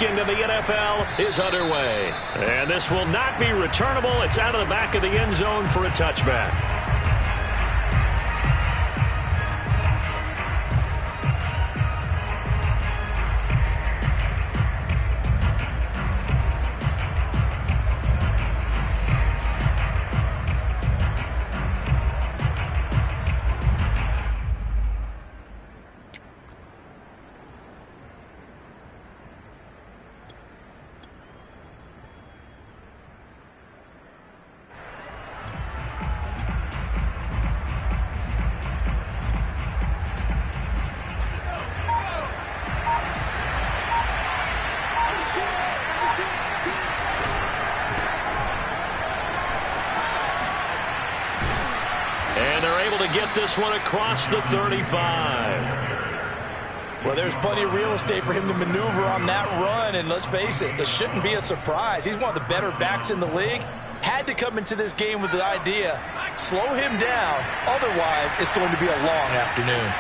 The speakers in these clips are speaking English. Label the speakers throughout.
Speaker 1: week into the NFL is underway. And this will not be returnable. It's out of the back of the end zone for a touchback. Get this one across the 35.
Speaker 2: Well, there's plenty of real estate for him to maneuver on that run, and let's face it, it shouldn't be a surprise. He's one of the better backs in the league. Had to come into this game with the idea, slow him down, otherwise it's going to be a long afternoon.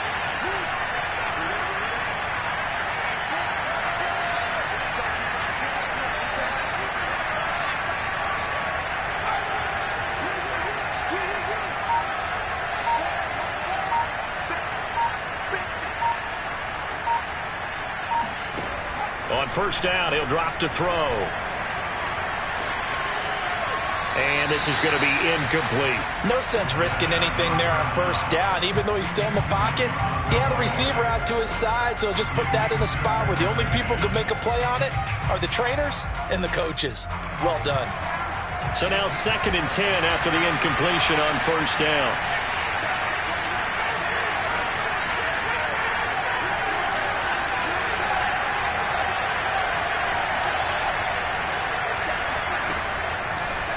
Speaker 1: On first down, he'll drop to throw. And this is going to be incomplete.
Speaker 2: No sense risking anything there on first down. Even though he's still in the pocket, he had a receiver out to his side, so just put that in a spot where the only people who can make a play on it are the trainers and the coaches. Well done.
Speaker 1: So now 2nd and 10 after the incompletion on first down.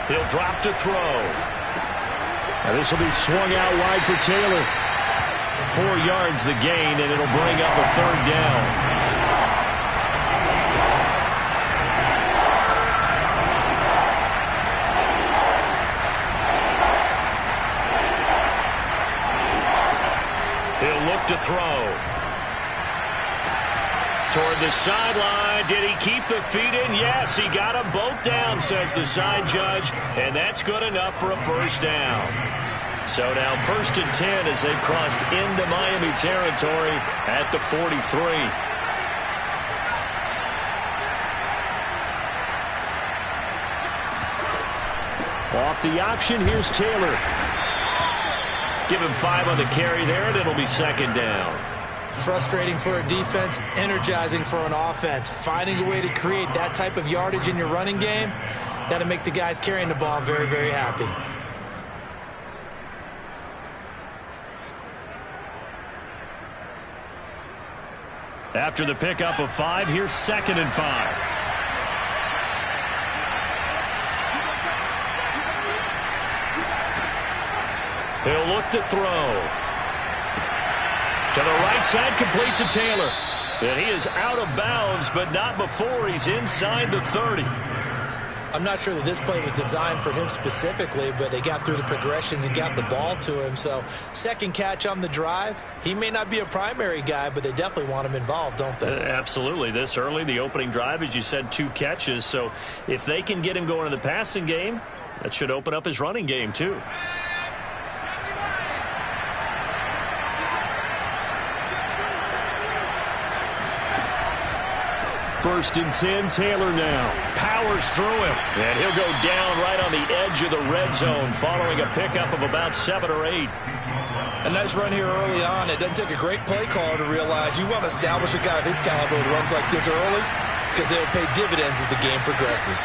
Speaker 1: He'll drop to throw. Now this will be swung out wide for Taylor. 4 yards the gain, and it'll bring up a 3rd down. He'll look to throw. Toward the sideline. Did he keep the feet in? Yes, he got them both down, says the side judge, and that's good enough for a first down. So now 1st and 10 as they've crossed into Miami territory at the 43. Off the option, here's Taylor. Give him 5 on the carry there, and it'll be 2nd down.
Speaker 2: Frustrating for a defense, energizing for an offense. Finding a way to create that type of yardage in your running game, that'll make the guys carrying the ball very, very happy.
Speaker 1: After the pickup of 5, here's 2nd and 5. He'll look to throw. To the right side, complete to Taylor. And he is out of bounds, but not before he's inside the 30.
Speaker 2: I'm not sure that this play was designed for him specifically, but they got through the progressions and got the ball to him. So 2nd catch on the drive. He may not be a primary guy, but they definitely want him involved, don't they?
Speaker 1: Absolutely. This early, the opening drive, as you said, 2 catches. So if they can get him going in the passing game, that should open up his running game too. 1st and 10, Taylor now. Powers through him. And he'll go down right on the edge of the red zone following a pickup of about 7 or 8.
Speaker 2: A nice run here early on. It doesn't take a great play caller to realize you want to establish a guy of his caliber who runs like this early because they'll pay dividends as the game progresses.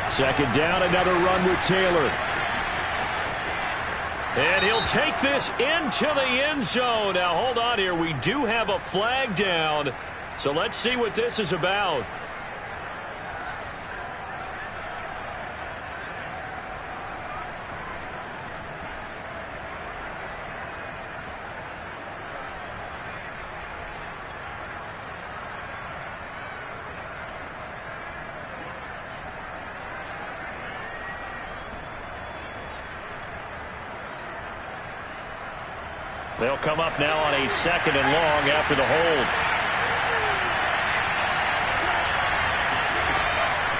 Speaker 1: Second down, another run with Taylor. And he'll take this into the end zone. Now, hold on here. We do have a flag down. So let's see what this is about. They'll come up now on a 2nd and long after the hold.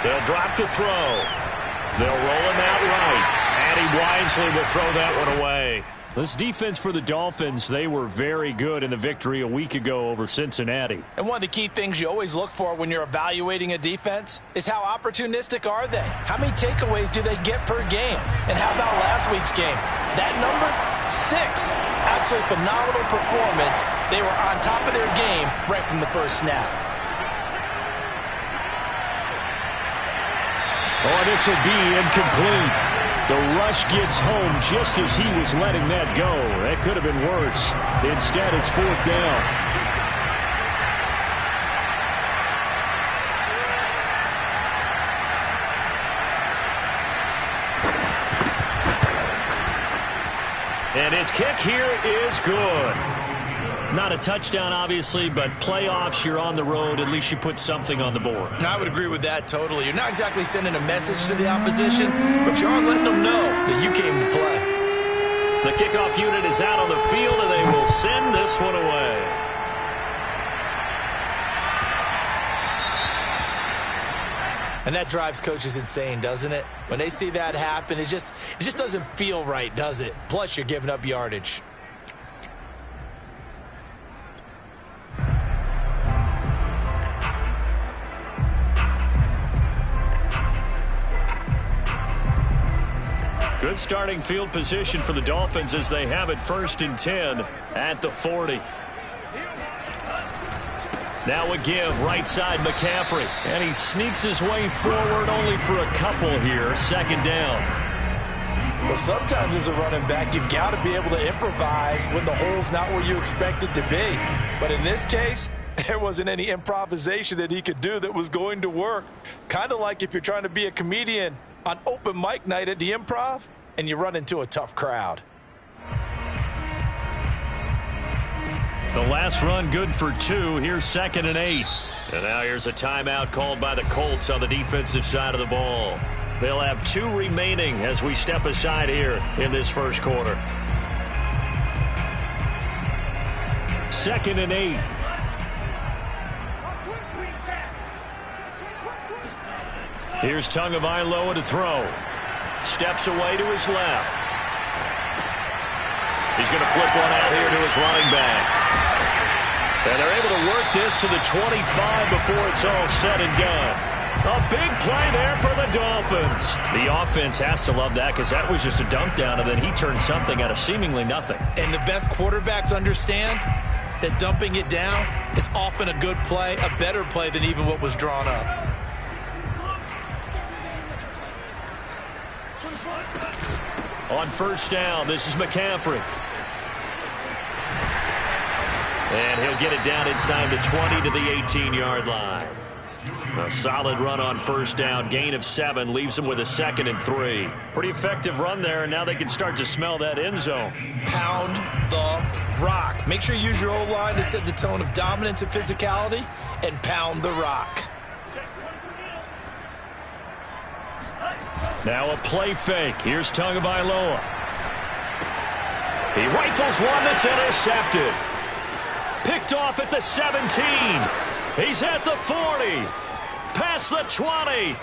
Speaker 1: They'll drop to throw. They'll roll him out right. And he wisely will throw that one away. This defense for the Dolphins, they were very good in the victory a week ago over Cincinnati.
Speaker 2: And one of the key things you always look for when you're evaluating a defense is how opportunistic are they? How many takeaways do they get per game? And how about last week's game? That number, 6. Absolutely phenomenal performance. They were on top of their game right from the first snap.
Speaker 1: Oh, this will be incomplete. The rush gets home just as he was letting that go. That could have been worse. Instead, it's 4th down. And his kick here is good. Not a touchdown, obviously, but playoffs, you're on the road. At least you put something on the board.
Speaker 2: I would agree with that totally. You're not exactly sending a message to the opposition, but you are letting them know that you came to play.
Speaker 1: The kickoff unit is out on the field, and they will send this one away.
Speaker 2: And that drives coaches insane, doesn't it? When they see that happen, it just doesn't feel right, does it? Plus, you're giving up yardage.
Speaker 1: Good starting field position for the Dolphins as they have it 1st and 10 at the 40. Now a give, right side McCaffrey. And he sneaks his way forward only for a couple here. 2nd down.
Speaker 2: Well, sometimes as a running back, you've got to be able to improvise when the hole's not where you expect it to be. But in this case, there wasn't any improvisation that he could do that was going to work. Kind of like if you're trying to be a comedian on open mic night at the Improv and you run into a tough crowd.
Speaker 1: The last run good for 2. Here's 2nd and 8. And now here's a timeout called by the Colts on the defensive side of the ball. They'll have 2 remaining as we step aside here in this first quarter. 2nd and 8. Here's Tagovailoa to throw. Steps away to his left. He's going to flip one out here to his running back. And they're able to work this to the 25 before it's all said and done. A big play there for the Dolphins. The offense has to love that because that was just a dump down, and then he turned something out of seemingly nothing.
Speaker 2: And the best quarterbacks understand that dumping it down is often a good play, a better play than even what was drawn up.
Speaker 1: On 1st down, this is McCaffrey. And he'll get it down inside the 20 to the 18-yard line. A solid run on 1st down. Gain of 7 leaves him with a 2nd and 3. Pretty effective run there, and now they can start to smell that end zone.
Speaker 2: Pound the rock. Make sure you use your O-line to set the tone of dominance and physicality, and pound the rock.
Speaker 1: Now a play fake. Here's Tagovailoa. He rifles one that's intercepted. Picked off at the 17. He's at the 40. Past the 20.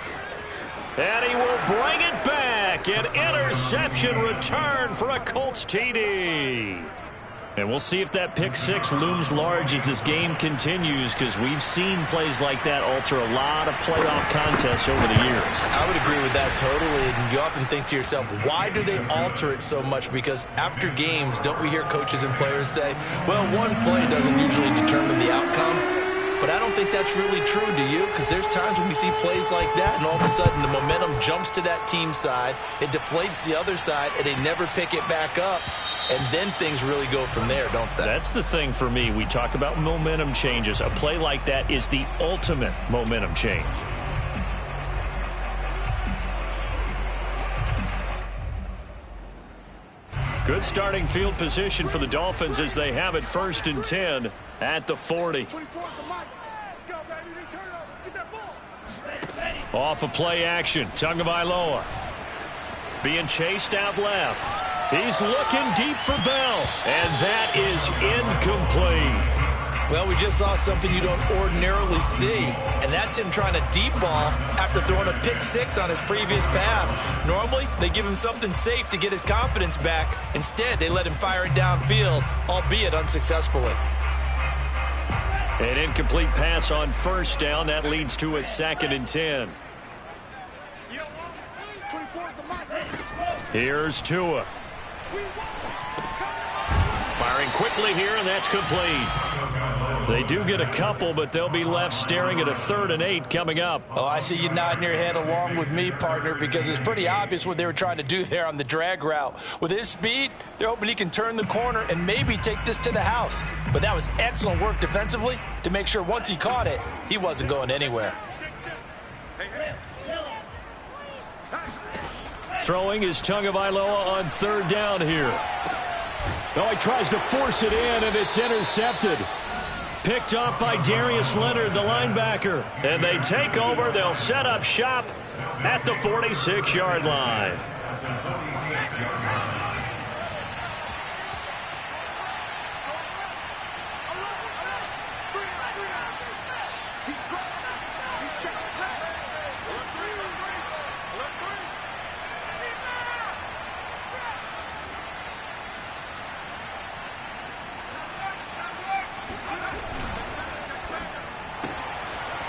Speaker 1: And he will bring it back. An interception return for a Colts TD. And we'll see if that pick 6 looms large as this game continues, because we've seen plays like that alter a lot of playoff contests over the years.
Speaker 2: I would agree with that totally. And you often think to yourself, why do they alter it so much? Because after games, don't we hear coaches and players say, well, one play doesn't usually determine the outcome. But I don't think that's really true, do you? Because there's times when we see plays like that, and all of a sudden the momentum jumps to that team side, it deflates the other side, and they never pick it back up. And then things really go from there, don't they?
Speaker 1: That's the thing for me. We talk about momentum changes. A play like that is the ultimate momentum change. Good starting field position for the Dolphins as they have it 1st and 10 at the 40. Off a play action. Tagovailoa being chased out left. He's looking deep for Bell, and that is incomplete.
Speaker 2: Well, we just saw something you don't ordinarily see, and that's him trying to deep ball after throwing a pick six on his previous pass. Normally, they give him something safe to get his confidence back. Instead, they let him fire it downfield, albeit unsuccessfully.
Speaker 1: An incomplete pass on first down. That leads to a 2nd and 10. Here's Tua. Firing quickly here, and that's complete. They do get a couple, but they'll be left staring at a 3rd and 8 coming up.
Speaker 2: Oh, I see you nodding your head along with me, partner, because it's pretty obvious what they were trying to do there on the drag route. With his speed, they're hoping he can turn the corner and maybe take this to the house. But that was excellent work defensively to make sure once he caught it, he wasn't going anywhere.
Speaker 1: Throwing is Tagovailoa on 3rd down here. Oh, he tries to force it in, and it's intercepted. Picked up by Darius Leonard, the linebacker. And they take over. They'll set up shop at the 46-yard line.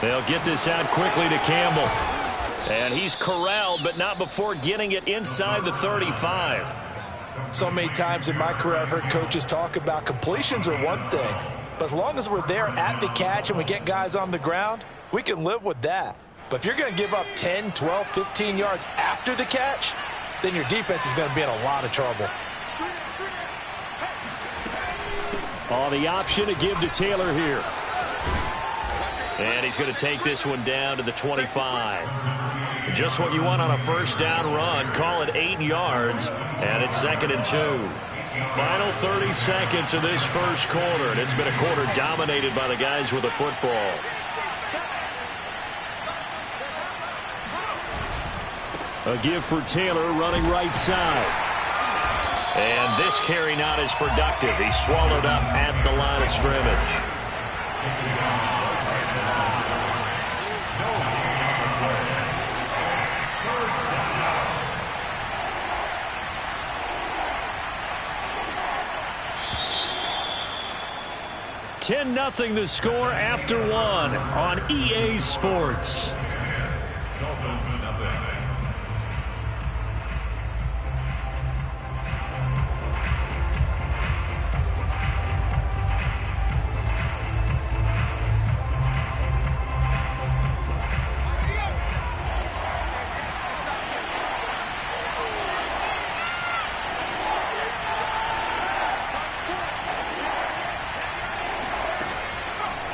Speaker 1: They'll get this out quickly to Campbell. And he's corralled, but not before getting it inside the 35.
Speaker 2: So many times in my career, I've heard coaches talk about completions are one thing. But as long as we're there at the catch and we get guys on the ground, we can live with that. But if you're going to give up 10, 12, 15 yards after the catch, then your defense is going to be in a lot of trouble.
Speaker 1: Oh, the option to give to Taylor here. And he's going to take this one down to the 25. Just what you want on a first down run. Call it 8 yards, and it's 2nd and 2. Final 30 seconds of this first quarter, and it's been a quarter dominated by the guys with the football. A give for Taylor running right side. And this carry not as productive. He's swallowed up at the line of scrimmage. $10-0 the score after 1 on EA Sports.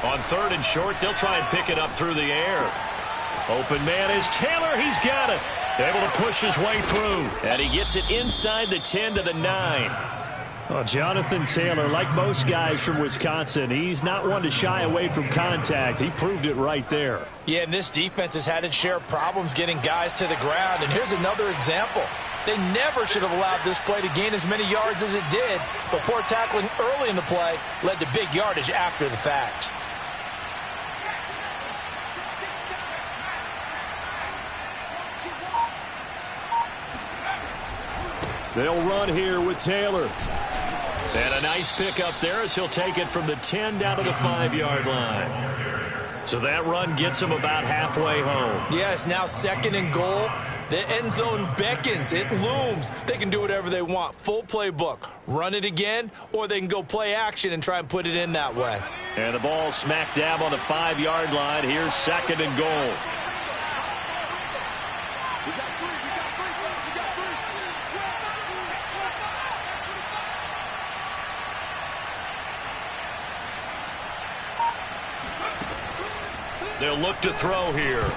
Speaker 1: On 3rd and short, they'll try and pick it up through the air. Open man is Taylor. He's got it. Able to push his way through. And he gets it inside the 10 to the 9. Well, Jonathan Taylor, like most guys from Wisconsin, he's not one to shy away from contact. He proved it right there.
Speaker 2: Yeah, and this defense has had its share of problems getting guys to the ground. And here's another example. They never should have allowed this play to gain as many yards as it did. But poor tackling early in the play led to big yardage after the fact.
Speaker 1: They'll run here with Taylor. And a nice pickup there as he'll take it from the 10 down to the 5-yard line. So that run gets him about halfway home.
Speaker 2: Yes, now 2nd and goal. The end zone beckons. It looms. They can do whatever they want. Full playbook. Run it again, or they can go play action and try and put it in that way.
Speaker 1: And the ball smack dab on the 5-yard line. Here's 2nd and goal. They'll look to throw here.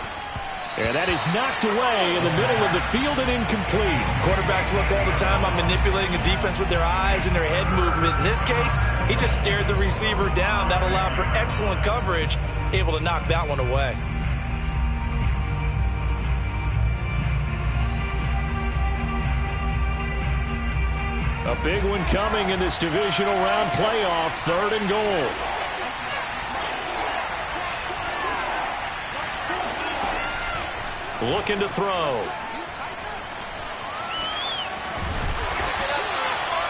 Speaker 1: And that is knocked away in the middle of the field and incomplete.
Speaker 2: Quarterbacks work all the time on manipulating a defense with their eyes and their head movement. In this case, he just stared the receiver down. That allowed for excellent coverage, able to knock that one away.
Speaker 1: A big one coming in this divisional round playoff, 3rd and goal. Looking to throw.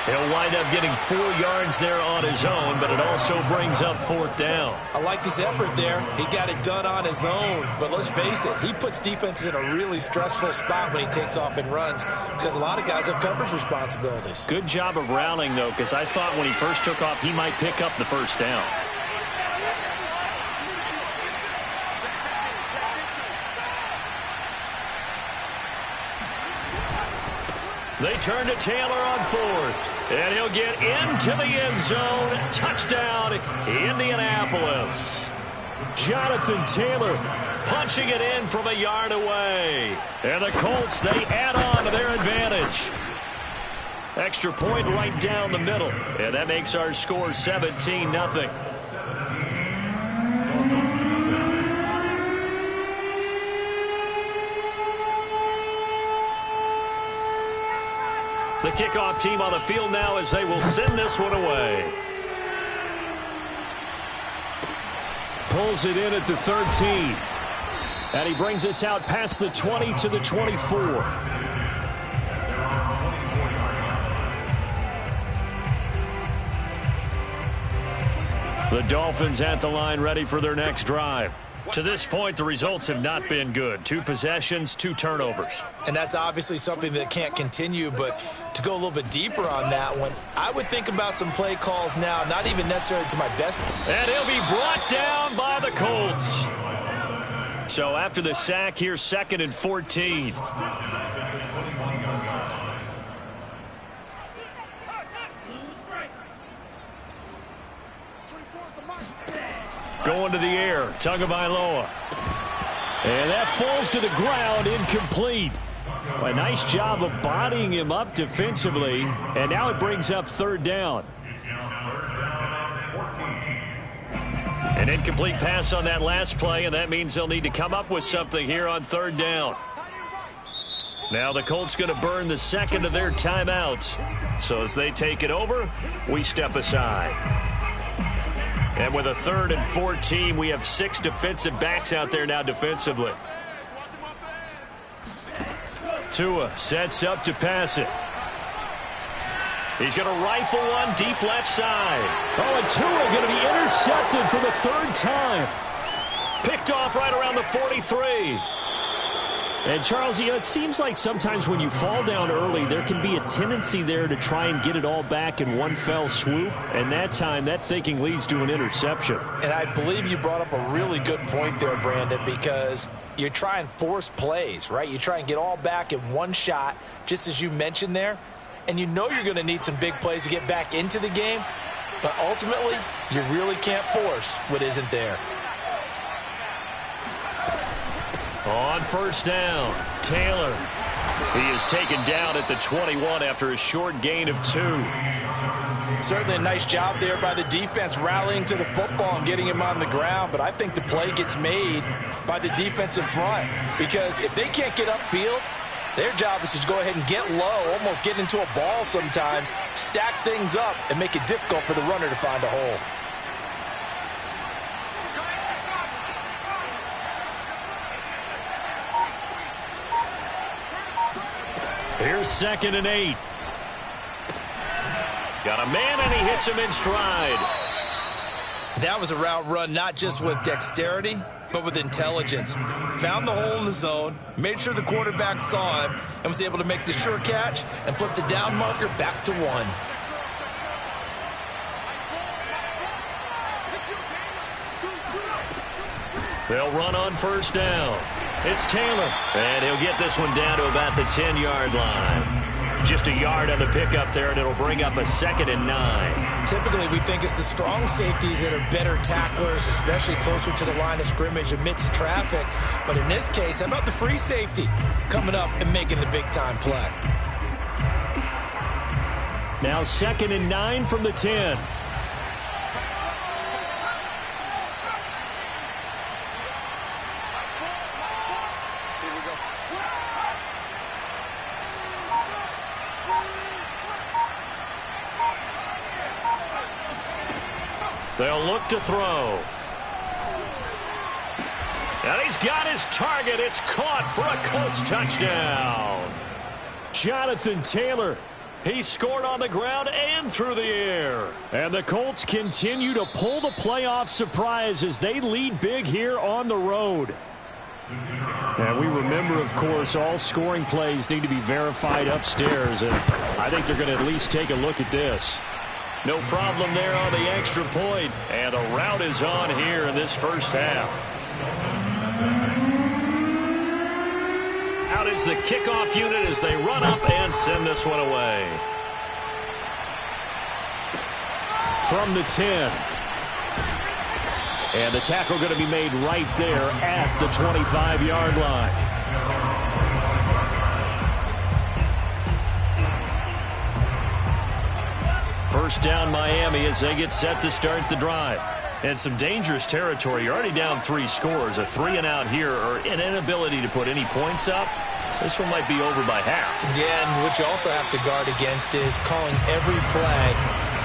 Speaker 1: He'll wind up getting 4 yards there on his own, but it also brings up 4th down.
Speaker 2: I like his effort there. He got it done on his own. But let's face it, he puts defenses in a really stressful spot when he takes off and runs because a lot of guys have coverage responsibilities.
Speaker 1: Good job of rallying, though, because I thought when he first took off, he might pick up the 1st down. They turn to Taylor on 4th, and he'll get into the end zone. Touchdown, Indianapolis. Jonathan Taylor punching it in from a yard away. And the Colts, they add on to their advantage. Extra point right down the middle, and that makes our score 17-0. The kickoff team on the field now as they will send this one away. Pulls it in at the 13. And he brings us out past the 20 to the 24. The Dolphins at the line ready for their next drive. To this point, the results have not been good. 2 possessions, 2 turnovers.
Speaker 2: And that's obviously something that can't continue, but to go a little bit deeper on that one, I would think about some play calls now, not even necessarily to my best.
Speaker 1: And he'll be brought down by the Colts. So after the sack, here's 2nd and 14. Going to the air, Tagovailoa. And that falls to the ground, incomplete. A nice job of bodying him up defensively, and now it brings up 3rd down. An incomplete pass on that last play, and that means they'll need to come up with something here on 3rd down. Now the Colts going to burn the 2nd of their timeouts. So as they take it over, we step aside. And with a 3rd and 14, we have 6 defensive backs out there now defensively. Tua sets up to pass it. He's going to rifle one deep left side. Oh, and Tua going to be intercepted for the 3rd time. Picked off right around the 43. And, Charles, you know, it seems like sometimes when you fall down early, there can be a tendency there to try and get it all back in one fell swoop. And that time, that thinking leads to an interception.
Speaker 2: And I believe you brought up a really good point there, Brandon, because you try and force plays, right? You try and get all back in one shot, just as you mentioned there. And you know you're going to need some big plays to get back into the game. But ultimately, you really can't force what isn't there.
Speaker 1: On 1st down, Taylor. He is taken down at the 21 after a short gain of 2.
Speaker 2: Certainly a nice job there by the defense rallying to the football and getting him on the ground. But I think the play gets made by the defensive front. Because if they can't get upfield, their job is to go ahead and get low, almost get into a ball sometimes, stack things up, and make it difficult for the runner to find a hole.
Speaker 1: Here's 2nd and 8. Got a man, and he hits him in stride.
Speaker 2: That was a route run not just with dexterity, but with intelligence. Found the hole in the zone, made sure the quarterback saw him, and was able to make the sure catch and flip the down marker back to 1.
Speaker 1: They'll run on 1st down. It's Taylor, and he'll get this one down to about the 10-yard line. Just a yard on the pickup there, and it'll bring up a 2nd and 9.
Speaker 2: Typically, we think it's the strong safeties that are better tacklers, especially closer to the line of scrimmage amidst traffic. But in this case, how about the free safety coming up and making the big-time play?
Speaker 1: Now 2nd and 9 from the 10. They'll look to throw. And he's got his target. It's caught for a Colts touchdown. Jonathan Taylor. He scored on the ground and through the air. And the Colts continue to pull the playoff surprise as they lead big here on the road. And we remember, of course, all scoring plays need to be verified upstairs. And I think they're going to at least take a look at this. No problem there on the extra point. And the route is on here in this first half. Out is the kickoff unit as they run up and send this one away. From the 10. And the tackle going to be made right there at the 25-yard line. First down Miami as they get set to start the drive. And some dangerous territory. You're already down 3 scores. A 3-and-out here or an inability to put any points up. This one might be over by half. Yeah, and what you also have to guard against is calling every play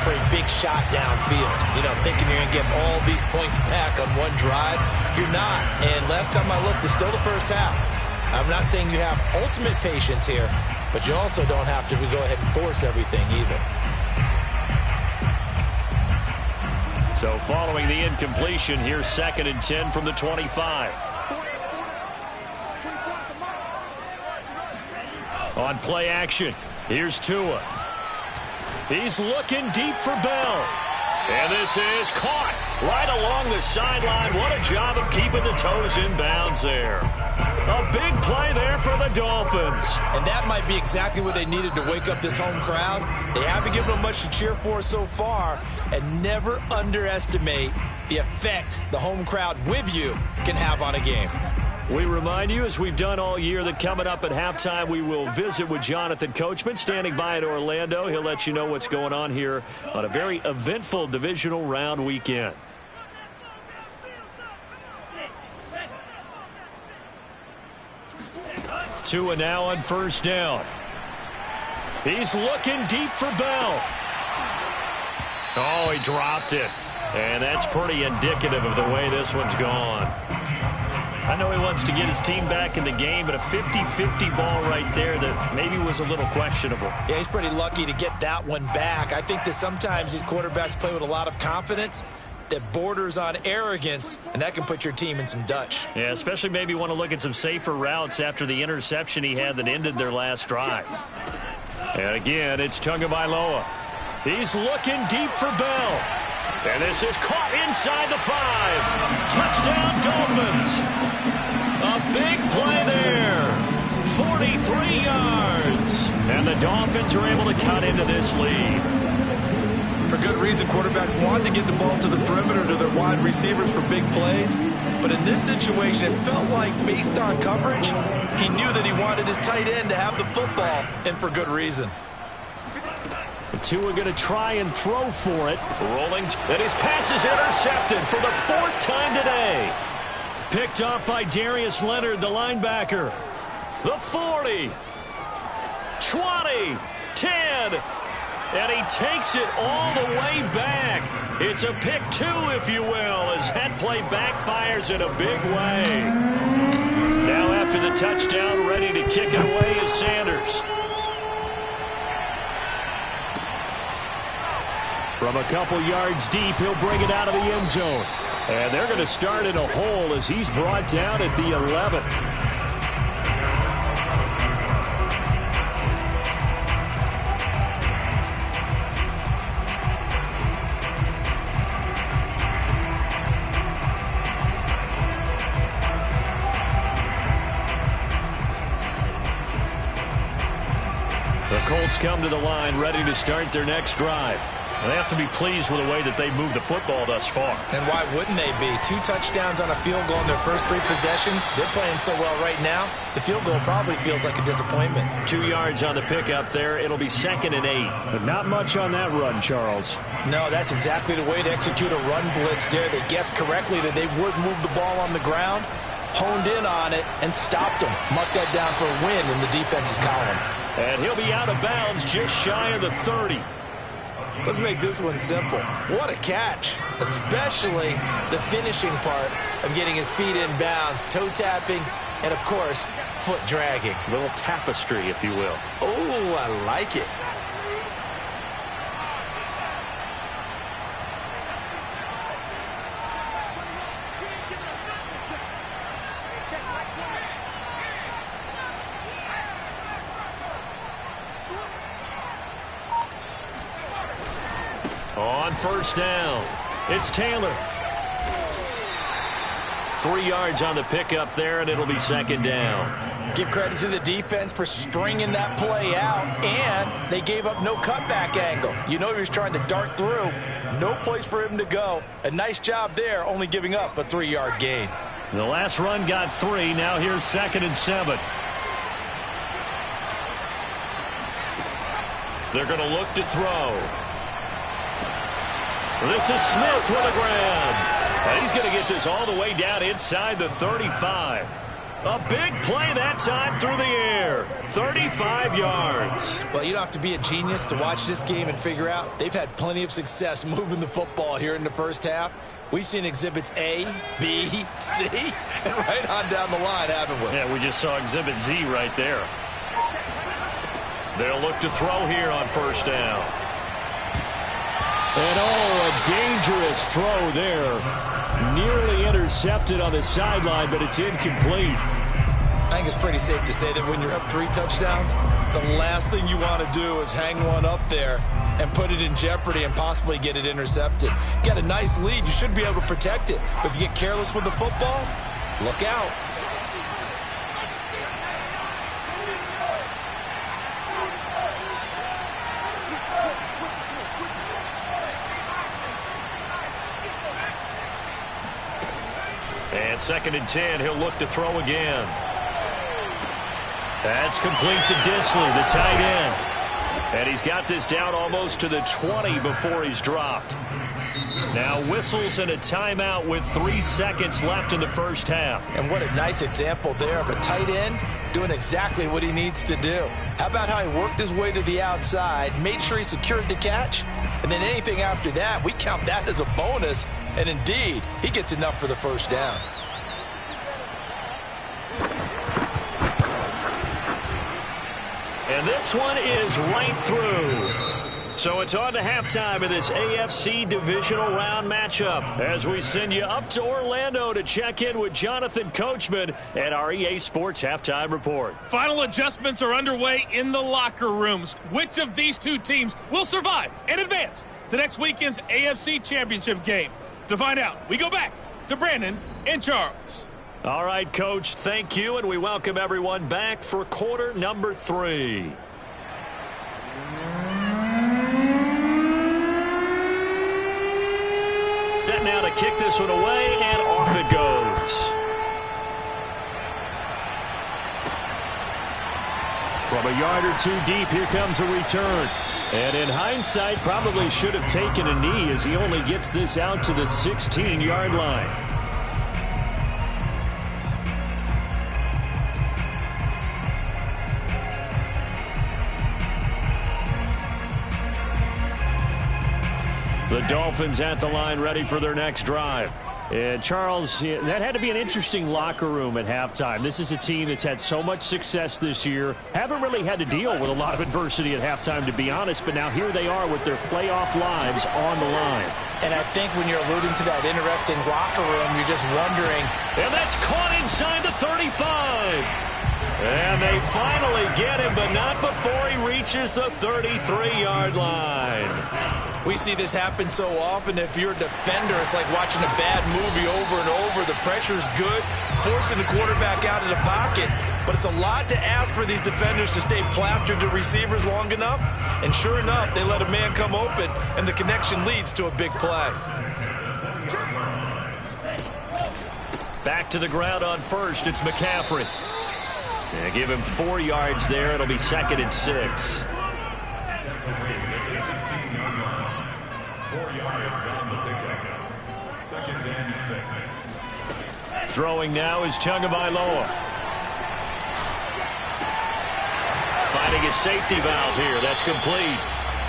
Speaker 1: for a big shot downfield. You know, thinking you're going to get all these points back on one drive. You're not. And last time I looked, it's still the first half. I'm not saying you have ultimate patience here, but you also don't have to go ahead and force everything either. So following the incompletion, here's 2nd and 10 from the 25. On play action, here's Tua. He's looking deep for Bell. And this is caught right along the sideline. What a job of keeping the toes in bounds there. A big play there for the Dolphins. And that might be exactly what they needed to wake up this home crowd. They haven't given them much to cheer for so far. And never underestimate the effect the home crowd with you can have on a game. We remind you, as we've done all year, that coming up at halftime, we will visit with Jonathan Coachman, standing by in Orlando. He'll let you know what's going on here on a very eventful divisional round weekend. Tua now on first down. He's looking deep for Bell. Oh, he dropped it. And that's pretty indicative of the way this one's gone. I know he wants to get his team back in the game, but a 50-50 ball right there that maybe was a little questionable. Yeah, he's pretty lucky to get that one back. I think that sometimes these quarterbacks play with a lot of confidence that borders on arrogance, and that can put your team in some Dutch. Yeah, especially maybe want to look at some safer routes after the interception he had that ended their last drive. And again, it's Tagovailoa. He's looking deep for Bell. And this is caught inside the 5. Touchdown, Dolphins. A big play there. 43 yards. And the Dolphins are able to cut into this lead. For good reason, quarterbacks wanted to get the ball to the perimeter to their wide receivers for big plays. But in this situation, it felt like, based on coverage, he knew that he wanted his tight end to have the football, and for good reason. Tua going to try and throw for it. Rolling, and his pass is intercepted for the 4th time today. Picked up by Darius Leonard, the linebacker. The 40, 20, 10, and he takes it all the way back. It's a pick 2, if you will, as that play backfires in a big way. Now after the touchdown, ready to kick it away is Sanders. From a couple yards deep, he'll bring it out of the end zone. And they're going to start in a hole as he's brought down at the 11. The Colts come to the line ready to start their next drive. They have to be pleased with the way that they moved the football thus far. And why wouldn't they be? 2 touchdowns on a field goal in their first 3 possessions. They're playing so well right now, the field goal probably feels like a disappointment. 2 yards on the pickup there. It'll be 2nd and 8. But not much on that run, Charles. No, that's exactly the way to execute a run blitz there. They guessed correctly that they would move the ball on the ground, honed in on it, and stopped them. Mark that down for a win in the defense's column. And he'll be out of bounds just shy of the 30.
Speaker 2: Let's make this one simple. What a catch, especially the finishing part of getting his feet in bounds, toe tapping, and of course, foot dragging.
Speaker 1: A little tapestry, if you will.
Speaker 2: Oh, I like it.
Speaker 1: On first down, it's Taylor. 3 yards on the pickup there, and it'll be second down.
Speaker 2: Give credit to the defense for stringing that play out, and they gave up no cutback angle. You know he was trying to dart through. No place for him to go. A nice job there, only giving up a 3-yard gain.
Speaker 1: The last run got 3. Now here's 2nd and 7. They're going to look to throw. This is Smith with a grab. And he's going to get this all the way down inside the 35. A big play that time through the air. 35 yards.
Speaker 2: Well, you don't have to be a genius to watch this game and figure out they've had plenty of success moving the football here in the first half. We've seen exhibits A, B, C, and right on down the line, haven't we?
Speaker 1: Yeah, we just saw exhibit Z right there. They'll look to throw here on first down. And a dangerous throw there. Nearly intercepted on the sideline, but it's incomplete.
Speaker 2: I think it's pretty safe to say that when you're up 3 touchdowns, the last thing you want to do is hang one up there and put it in jeopardy and possibly get it intercepted. You got a nice lead. You should be able to protect it. But if you get careless with the football, look out.
Speaker 1: And 2nd and 10, he'll look to throw again. That's complete to Disley, the tight end. And he's got this down almost to the 20 before he's dropped. Now whistles and a timeout with 3 seconds left in the first half.
Speaker 2: And what a nice example there of a tight end doing exactly what he needs to do. How about how he worked his way to the outside, made sure he secured the catch, and then anything after that, we count that as a bonus. And indeed, he gets enough for the first down.
Speaker 1: And this one is right through. So it's on to halftime of this AFC divisional round matchup as we send you up to Orlando to check in with Jonathan Coachman at our EA Sports Halftime Report.
Speaker 3: Final adjustments are underway in the locker rooms. Which of these two teams will survive and advance to next weekend's AFC Championship game? To find out, we go back to Brandon and Charles.
Speaker 1: All right, Coach, thank you, and we welcome everyone back for quarter number 3. Set now to kick this one away, and off it goes. From a yard or 2 deep, here comes a return. And in hindsight, probably should have taken a knee as he only gets this out to the 16-yard line. The Dolphins at the line ready for their next drive. And Charles, that had to be an interesting locker room at halftime. This is a team that's had so much success this year. Haven't really had to deal with a lot of adversity at halftime, to be honest. But now here they are with their playoff lives on the line.
Speaker 2: And I think when you're alluding to that interesting locker room, you're just wondering.
Speaker 1: And that's caught inside the 35. And they finally get him, but not before he reaches the 33-yard line.
Speaker 2: We see this happen so often. If you're a defender, it's like watching a bad movie over and over. The pressure's good, forcing the quarterback out of the pocket. But it's a lot to ask for these defenders to stay plastered to receivers long enough. And sure enough, they let a man come open, and the connection leads to a big play.
Speaker 1: Back to the ground on first. It's McCaffrey. Yeah, give him 4 yards there. It'll be 2nd and 6. Throwing now is Tagovailoa. Finding his safety valve here. That's complete.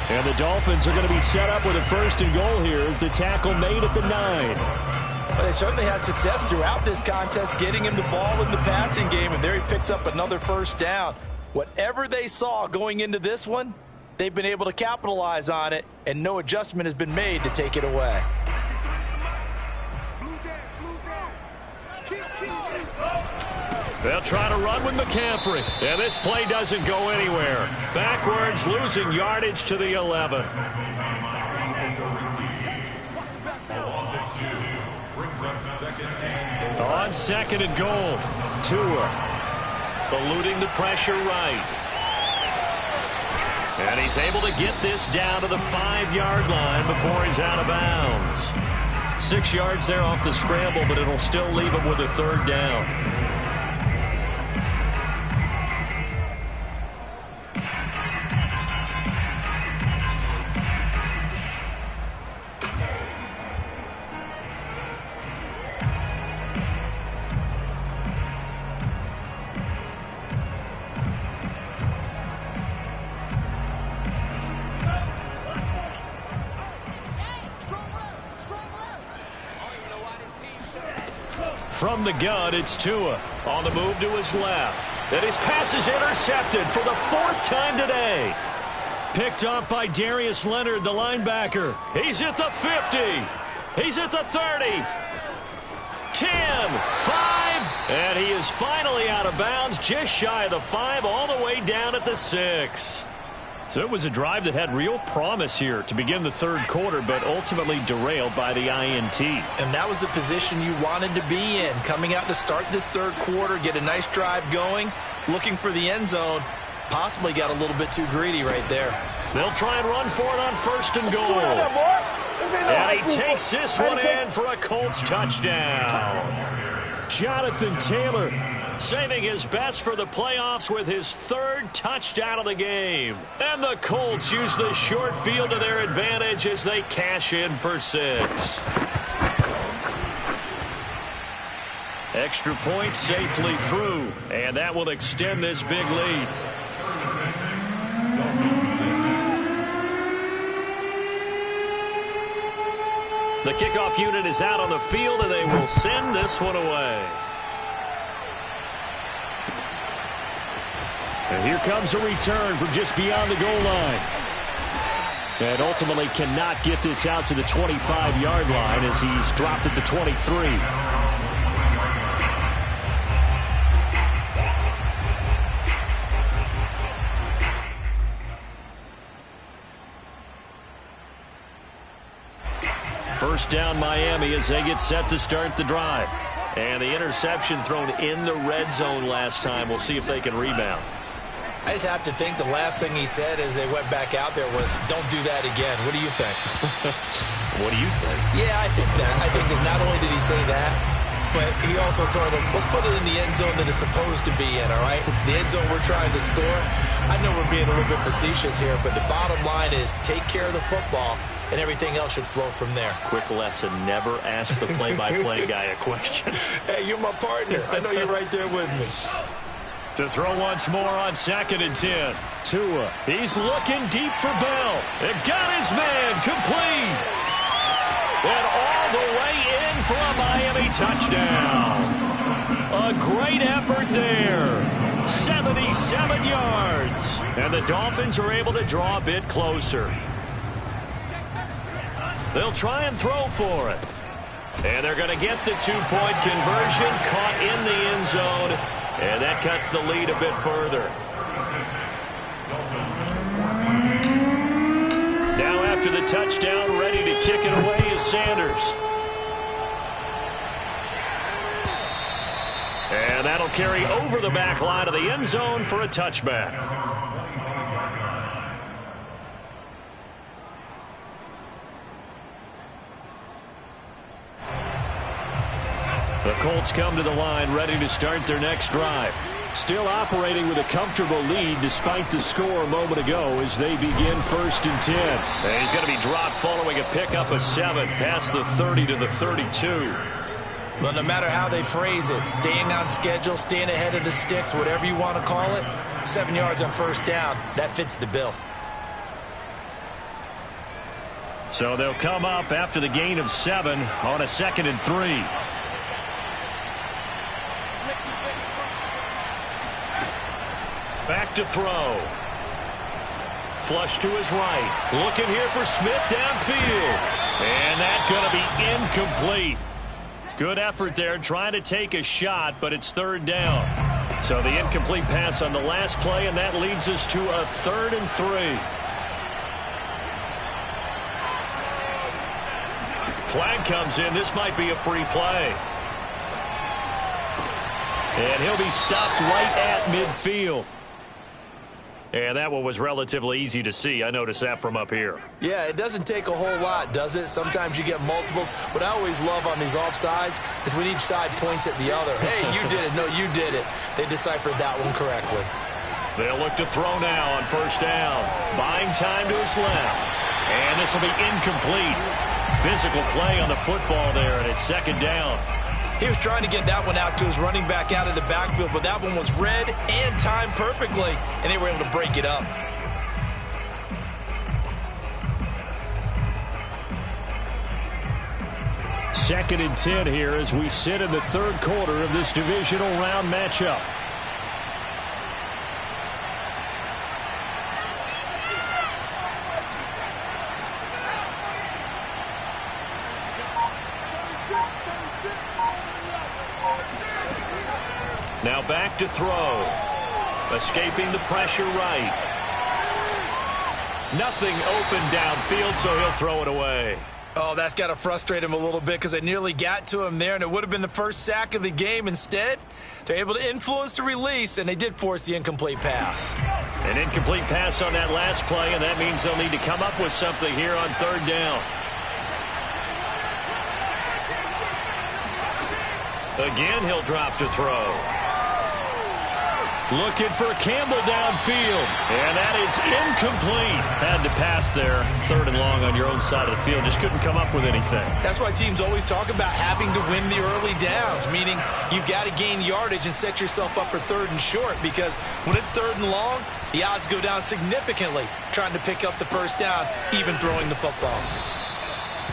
Speaker 1: And the Dolphins are going to be set up with a 1st and goal here as the tackle made at the 9.
Speaker 2: Well, they certainly had success throughout this contest getting him the ball in the passing game, and there he picks up another 1st down. Whatever they saw going into this one, they've been able to capitalize on it, and no adjustment has been made to take it away.
Speaker 1: They'll try to run with McCaffrey. And this play doesn't go anywhere. Backwards, losing yardage to the 11. On 2nd and goal. Tua eluding the pressure right. And he's able to get this down to the 5-yard line before he's out of bounds. 6 yards there off the scramble, but it'll still leave him with a 3rd down. From the gun, it's Tua on the move to his left. And his pass is intercepted for the 4th time today. Picked up by Darius Leonard, the linebacker. He's at the 50. He's at the 30. 10, 5, and he is finally out of bounds, just shy of the 5, all the way down at the 6. So it was a drive that had real promise here to begin the 3rd quarter, but ultimately derailed by the INT.
Speaker 2: And that was the position you wanted to be in, coming out to start this 3rd quarter, get a nice drive going, looking for the end zone. Possibly got a little bit too greedy right there.
Speaker 1: They'll try and run for it on 1st and goal. And he takes this one in for a Colts touchdown. Jonathan Taylor saving his best for the playoffs with his 3rd touchdown of the game. And the Colts use the short field to their advantage as they cash in for 6. Extra point safely through, and that will extend this big lead. The kickoff unit is out on the field, and they will send this one away. And here comes a return from just beyond the goal line. And ultimately cannot get this out to the 25-yard line as he's dropped at the 23. First down Miami as they get set to start the drive. And the interception thrown in the red zone last time. We'll see if they can rebound.
Speaker 2: I just have to think the last thing he said as they went back out there was, don't do that again. What do you think?
Speaker 1: What do you think?
Speaker 2: Yeah, I think that. I think that not only did he say that, but he also told him, let's put it in the end zone that it's supposed to be in, all right? The end zone we're trying to score. I know we're being a little bit facetious here, but the bottom line is take care of the football, and everything else should flow from there.
Speaker 1: Quick lesson, never ask the play-by-play guy a question.
Speaker 2: Hey, you're my partner. I know you're right there with me.
Speaker 1: To throw once more on 2nd and 10. Tua, he's looking deep for Bell. It got his man complete. And all the way in for a Miami touchdown. A great effort there. 77 yards. And the Dolphins are able to draw a bit closer. They'll try and throw for it. And they're going to get the 2-point conversion, caught in the end zone. And that cuts the lead a bit further. Now after the touchdown, ready to kick it away is Sanders. And that'll carry over the back line of the end zone for a touchback. The Colts come to the line ready to start their next drive. Still operating with a comfortable lead despite the score a moment ago as they begin 1st and 10. And he's going to be dropped following a pickup of 7 past the 30 to the 32.
Speaker 2: Well, no matter how they phrase it, staying on schedule, staying ahead of the sticks, whatever you want to call it, 7 yards on 1st down, that fits the bill.
Speaker 1: So they'll come up after the gain of 7 on a 2nd and 3. Back to throw. Flush to his right. Looking here for Smith downfield. And that's going to be incomplete. Good effort there trying to take a shot, but it's 3rd down. So the incomplete pass on the last play, and that leads us to a 3rd and 3. Flag comes in. This might be a free play. And he'll be stopped right at midfield. And that one was relatively easy to see. I noticed that from up here.
Speaker 2: Yeah, it doesn't take a whole lot, does it? Sometimes you get multiples. What I always love on these offsides is when each side points at the other. Hey, you did it. No, you did it. They deciphered that one correctly.
Speaker 1: They'll look to throw now on 1st down. Buying time to his left. And this will be incomplete. Physical play on the football there, and it's 2nd down.
Speaker 2: He was trying to get that one out to his running back out of the backfield, but that one was read and timed perfectly, and they were able to break it up.
Speaker 1: Second and 10 here as we sit in the 3rd quarter of this divisional round matchup. Now back to throw. Escaping the pressure right. Nothing open downfield, so he'll throw it away.
Speaker 2: Oh, that's got to frustrate him a little bit because they nearly got to him there, and it would have been the first sack of the game. Instead, they're able to influence the release, and they did force the incomplete pass.
Speaker 1: An incomplete pass on that last play, and that means they'll need to come up with something here on 3rd down. Again, he'll drop to throw. Looking for Campbell downfield. And that is incomplete. Had to pass there. 3rd and long on your own side of the field. Just couldn't come up with anything.
Speaker 2: That's why teams always talk about having to win the early downs, meaning you've got to gain yardage and set yourself up for 3rd and short, because when it's 3rd and long, the odds go down significantly trying to pick up the 1st down, even throwing the football.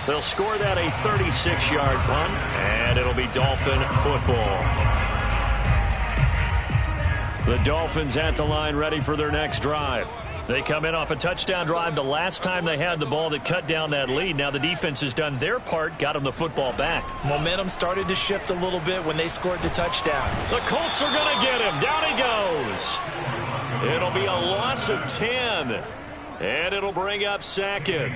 Speaker 1: They'll score that a 36-yard punt, and it'll be Dolphin football. The Dolphins at the line ready for their next drive. They come in off a touchdown drive the last time they had the ball that cut down that lead. Now the defense has done their part, got them the football back.
Speaker 2: Momentum started to shift a little bit when they scored the touchdown.
Speaker 1: The Colts are going to get him. Down he goes. It'll be a loss of 10, and it'll bring up 2nd.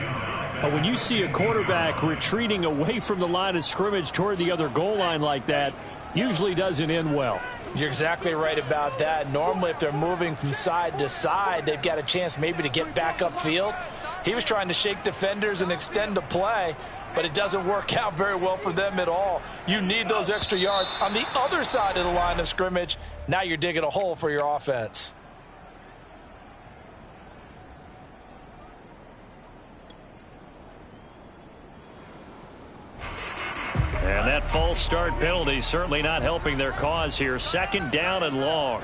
Speaker 1: When you see a quarterback retreating away from the line of scrimmage toward the other goal line like that, usually doesn't end well.
Speaker 2: You're exactly right about that. Normally, if they're moving from side to side, they've got a chance maybe to get back upfield. He was trying to shake defenders and extend the play, but it doesn't work out very well for them at all. You need those extra yards on the other side of the line of scrimmage. Now you're digging a hole for your offense.
Speaker 1: And that false start penalty certainly not helping their cause here. 2nd down and long.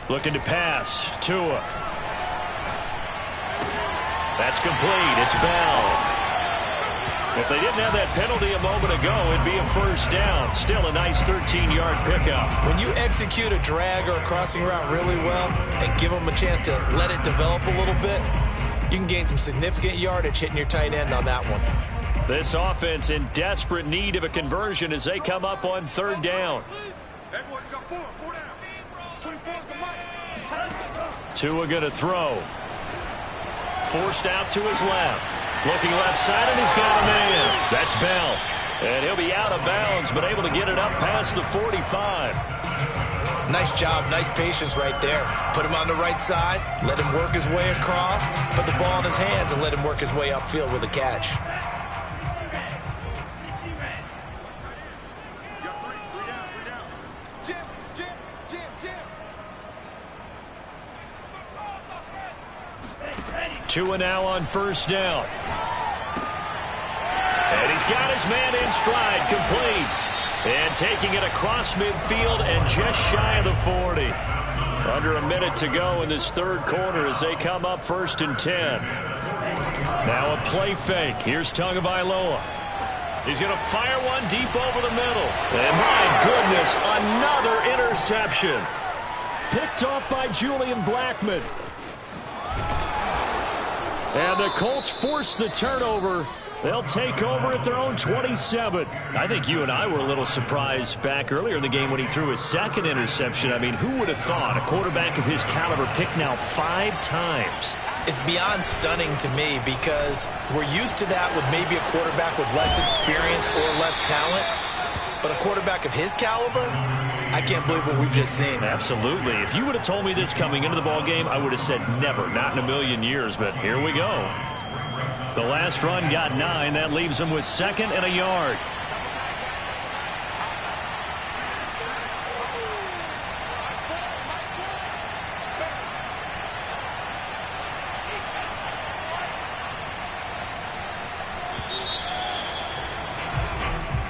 Speaker 1: Looking to pass. Tua. That's complete. It's Bell. If they didn't have that penalty a moment ago, it'd be a 1st down. Still a nice 13-yard pickup.
Speaker 2: When you execute a drag or a crossing route really well and give them a chance to let it develop a little bit, you can gain some significant yardage hitting your tight end on that one.
Speaker 1: This offense in desperate need of a conversion as they come up on 3rd down. Tua going to throw. Forced out to his left. Looking left side, and he's got a man. That's Bell. And he'll be out of bounds, but able to get it up past the 45.
Speaker 2: Nice job, nice patience right there. Put him on the right side, let him work his way across, put the ball in his hands, and let him work his way upfield with a catch.
Speaker 1: Tua now on 1st down. And he's got his man in stride, complete. And taking it across midfield and just shy of the 40. Under a minute to go in this third quarter as they come up 1st and 10. Now a play fake. Here's Tagovailoa. He's going to fire one deep over the middle. And my goodness, another interception. Picked off by Julian Blackmon. And the Colts force the turnover. They'll take over at their own 27. I think you and I were a little surprised back earlier in the game when he threw his second interception. I mean, who would have thought a quarterback of his caliber picked now 5 times?
Speaker 2: It's beyond stunning to me because we're used to that with maybe a quarterback with less experience or less talent. But a quarterback of his caliber, I can't believe what we've just seen.
Speaker 1: Absolutely. If you would have told me this coming into the ballgame, I would have said never, not in a million years. But here we go. The last run got 9. That leaves him with 2nd and a yard.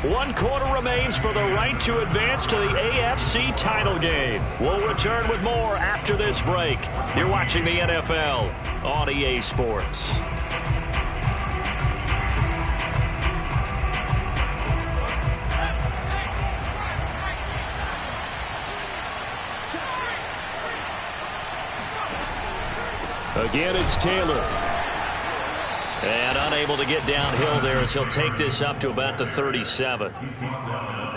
Speaker 1: One quarter remains for the right to advance to the AFC title game. We'll return with more after this break. You're watching the NFL on EA Sports. Again, it's Taylor. And unable to get downhill there as he'll take this up to about the 37.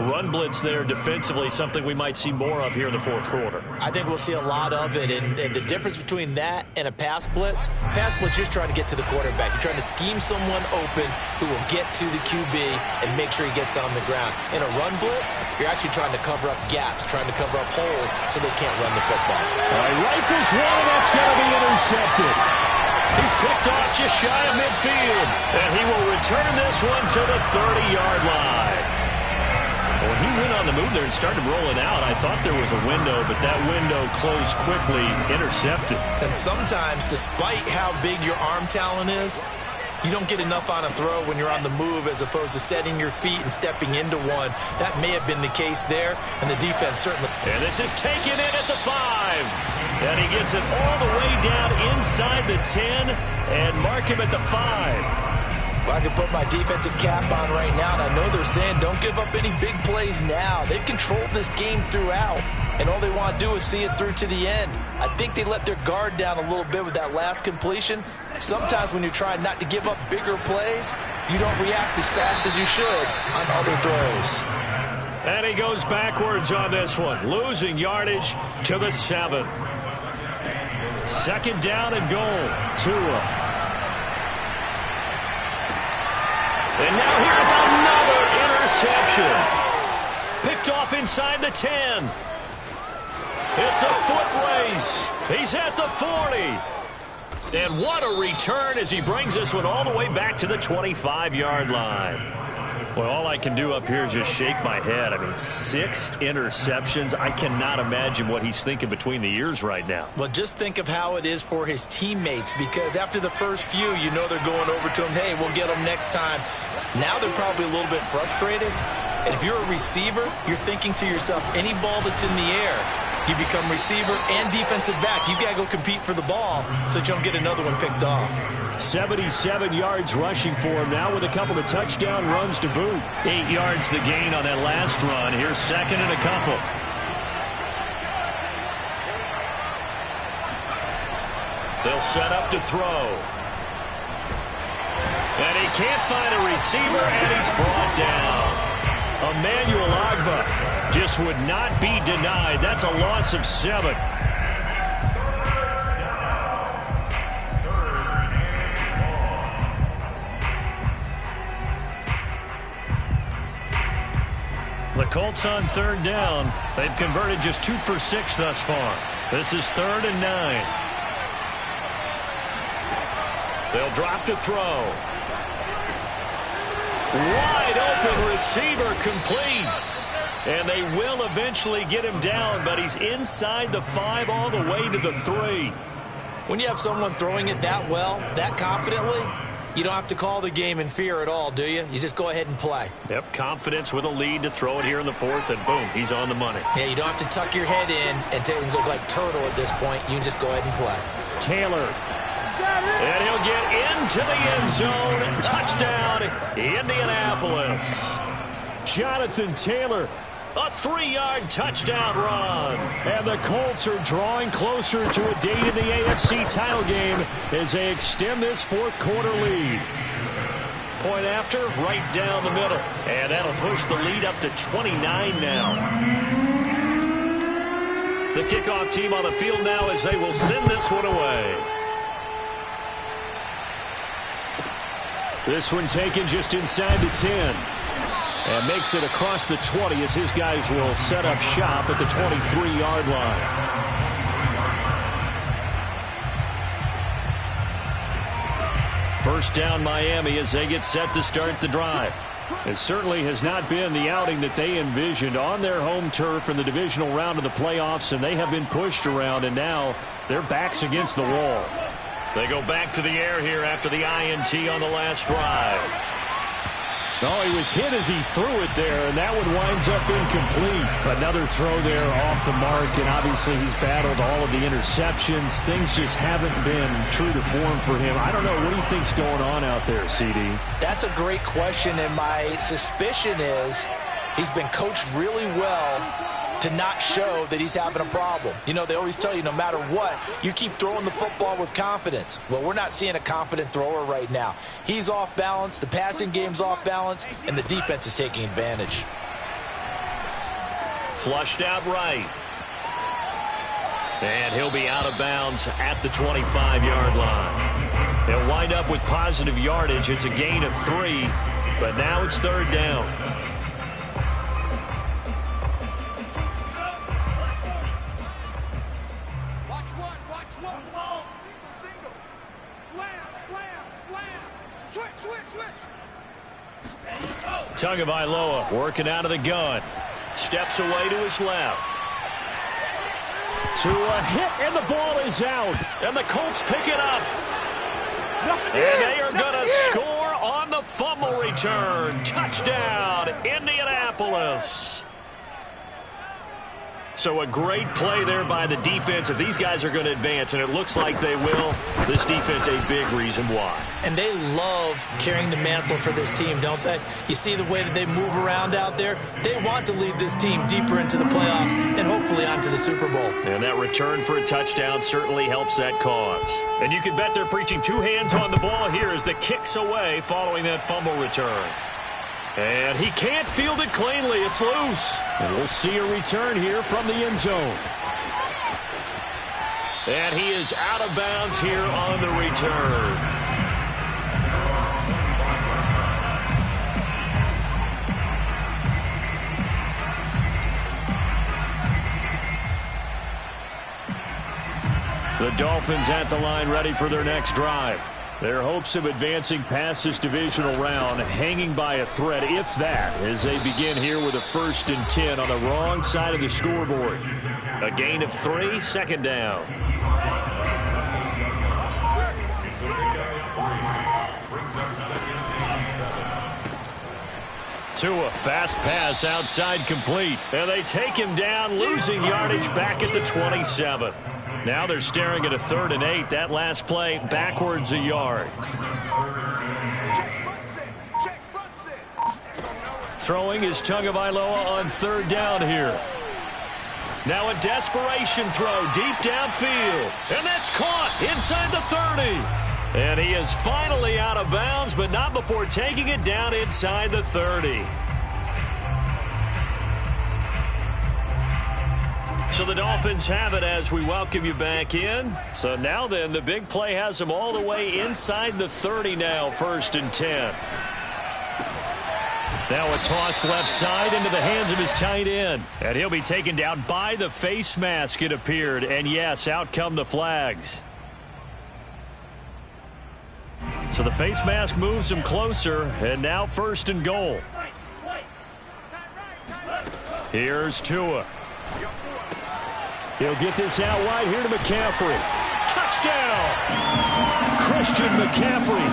Speaker 1: Run blitz there defensively, something we might see more of here in the fourth quarter.
Speaker 2: I think we'll see a lot of it. And the difference between that and a pass blitz just trying to get to the quarterback. You're trying to scheme someone open who will get to the QB and make sure he gets on the ground. In a run blitz, you're actually trying to cover up gaps, trying to cover up holes so they can't run the football.
Speaker 1: All right, rifles one, that's going to be intercepted. He's picked off just shy of midfield, and he will return this one to the 30-yard line. When he went on the move there and started rolling out, I thought there was a window, but that window closed quickly, intercepted.
Speaker 2: And sometimes, despite how big your arm talent is, you don't get enough on a throw when you're on the move as opposed to setting your feet and stepping into one. That may have been the case there, and the defense certainly.
Speaker 1: And this is taken in at the 5. And he gets it all the way down inside the 10 and mark him at the 5.
Speaker 2: Well, I can put my defensive cap on right now, and I know they're saying don't give up any big plays now. They've controlled this game throughout, and all they want to do is see it through to the end. I think they let their guard down a little bit with that last completion. Sometimes when you're trying not to give up bigger plays, you don't react as fast as you should on other throws.
Speaker 1: And he goes backwards on this one, losing yardage to the 7. 2nd down and goal. Tua. And now here's another interception. Picked off inside the 10. It's a foot race. He's at the 40. And what a return as he brings this one all the way back to the 25-yard line. Well, all I can do up here is just shake my head. I mean, 6 interceptions. I cannot imagine what he's thinking between the ears right now.
Speaker 2: Well, just think of how it is for his teammates, because after the first few, you know they're going over to him, hey, we'll get them next time. Now they're probably a little bit frustrated. And if you're a receiver, you're thinking to yourself, any ball that's in the air, you become receiver and defensive back. You've got to go compete for the ball so that you don't get another one picked off.
Speaker 1: 77 yards rushing for him now with a couple of touchdown runs to boot. 8 yards the gain on that last run. Here's 2nd and a couple. They'll set up to throw. And he can't find a receiver, and he's brought down. Emmanuel Ogbah just would not be denied. That's a loss of 7. The Colts on 3rd down. They've converted just 2 for 6 thus far. This is 3rd and 9. They'll drop to throw. Wide open receiver complete. And they will eventually get him down, but he's inside the 5 all the way to the 3.
Speaker 2: When you have someone throwing it that well, that confidently, You don't have to call the game in fear at all, do you? You just go ahead and play.
Speaker 1: Yep, confidence with a lead to throw it here in the fourth, and boom, he's on the money.
Speaker 2: Yeah, you don't have to tuck your head in and go like turtle at this point. You can just go ahead and play.
Speaker 1: Taylor. And he'll get into the end zone. Touchdown, Indianapolis. Jonathan Taylor. A 3-yard touchdown run. And the Colts are drawing closer to a date in the AFC title game as they extend this fourth quarter lead. Point after, right down the middle. And that'll push the lead up to 29 now. The kickoff team on the field now as they will send this one away. This one taken just inside the 10. And makes it across the 20 as his guys will set up shop at the 23-yard line. First down Miami as they get set to start the drive. It certainly has not been the outing that they envisioned on their home turf in the divisional round of the playoffs, and they have been pushed around, and now their backs against the wall. They go back to the air here after the INT on the last drive. Oh, he was hit as he threw it there, and that one winds up incomplete. Another throw there off the mark, and obviously he's battled all of the interceptions. Things just haven't been true to form for him. I don't know. What do you think's going on out there, CD?
Speaker 2: That's a great question, and my suspicion is he's been coached really well to not show that he's having a problem. You know, they always tell you no matter what, you keep throwing the football with confidence. Well, we're not seeing a confident thrower right now. He's off balance, the passing game's off balance, and the defense is taking advantage.
Speaker 1: Flushed out right. And he'll be out of bounds at the 25-yard line. He'll wind up with positive yardage. It's a gain of 3, but now it's third down. Tagovailoa working out of the gun. Steps away to his left. To a hit, and the ball is out. And the Colts pick it up. And they are going to score on the fumble return. Touchdown, Indianapolis. So a great play there by the defense. If these guys are going to advance, and it looks like they will, this defense a big reason why. And
Speaker 2: they love carrying the mantle for this team, don't they? You see the way that they move around out there? They want to lead this team deeper into the playoffs and hopefully onto the Super Bowl.
Speaker 1: And that return for a touchdown certainly helps that cause. And you can bet they're preaching two hands on the ball here as the kick's away following that fumble return. And he can't field it cleanly. It's loose. And we'll see a return here from the end zone. And he is out of bounds here on the return. The Dolphins at the line ready for their next drive. Their hopes of advancing past this divisional round hanging by a thread, if that, as they begin here with a 1st and 10 on the wrong side of the scoreboard. A gain of 3, second down. Tua, fast pass outside complete. And they take him down, losing yardage back at the 27. Now they're staring at a 3rd and 8. That last play backwards a yard. Throwing is Tagovailoa on 3rd down here. Now a desperation throw deep downfield. And that's caught inside the 30. And he is finally out of bounds, but not before taking it down inside the 30. So the Dolphins have it as we welcome you back in. So now then, the big play has them all the way inside the 30 now, 1st and 10. Now a toss left side into the hands of his tight end. And he'll be taken down by the face mask, it appeared. And yes, out come the flags. So the face mask moves him closer, and now 1st and goal. Here's Tua. He'll get this out wide here to McCaffrey. touchdown. Christian McCaffrey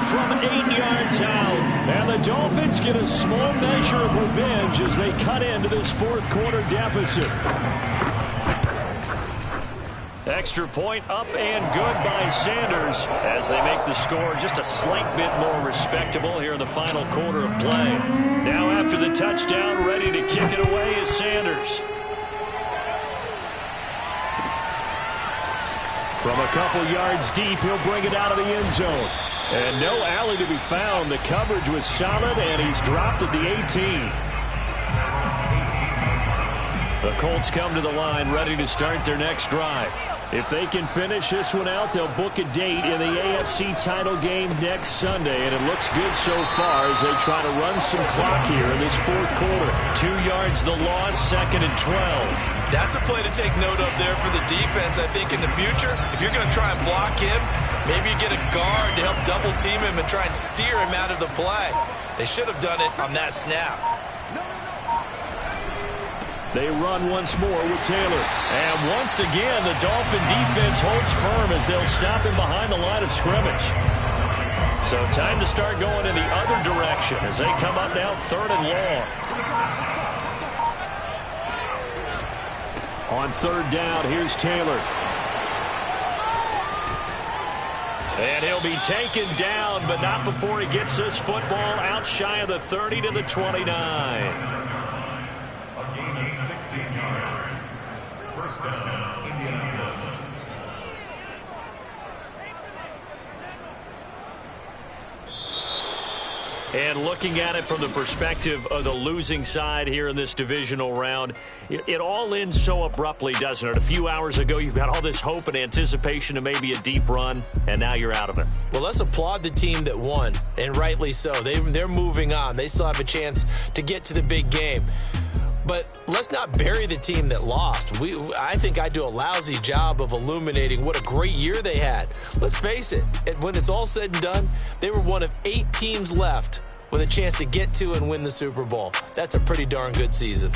Speaker 1: from 8 yards out. And the Dolphins get a small measure of revenge as they cut into this fourth quarter deficit. Extra point up and good by Sanders as they make the score just a slight bit more respectable here in the final quarter of play. Now after the touchdown, ready to kick it away is Sanders. From a couple yards deep, he'll bring it out of the end zone. And no alley to be found. The coverage was solid, and he's dropped at the 18. The Colts come to the line, ready to start their next drive. If they can finish this one out, they'll book a date in the AFC title game next Sunday, and it looks good so far as they try to run some clock here in this fourth quarter. 2 yards the loss, 2nd and 12.
Speaker 2: That's a play to take note of there for the defense, I think, in the future. If you're going to try and block him, maybe you get a guard to help double-team him and try and steer him out of the play. They should have done it on that snap.
Speaker 1: They run once more with Taylor. And once again, the Dolphin defense holds firm as they'll stop him behind the line of scrimmage. So time to start going in the other direction as they come up now 3rd and long. On 3rd down, here's Taylor. And he'll be taken down, but not before he gets this football out shy of the 30 to the 29.
Speaker 4: 16 yards. First down, Indianapolis.
Speaker 1: And looking at it from the perspective of the losing side here in this divisional round, it all ends so abruptly, doesn't it? A few hours ago, you've got all this hope and anticipation of maybe a deep run, and now you're out of it.
Speaker 2: Well, let's applaud the team that won, and rightly so. They're moving on. They still have a chance to get to the big game. But let's not bury the team that lost. I think I do a lousy job of illuminating what a great year they had. Let's face it, when it's all said and done, they were one of 8 teams left with a chance to get to and win the Super Bowl. That's a pretty darn good season.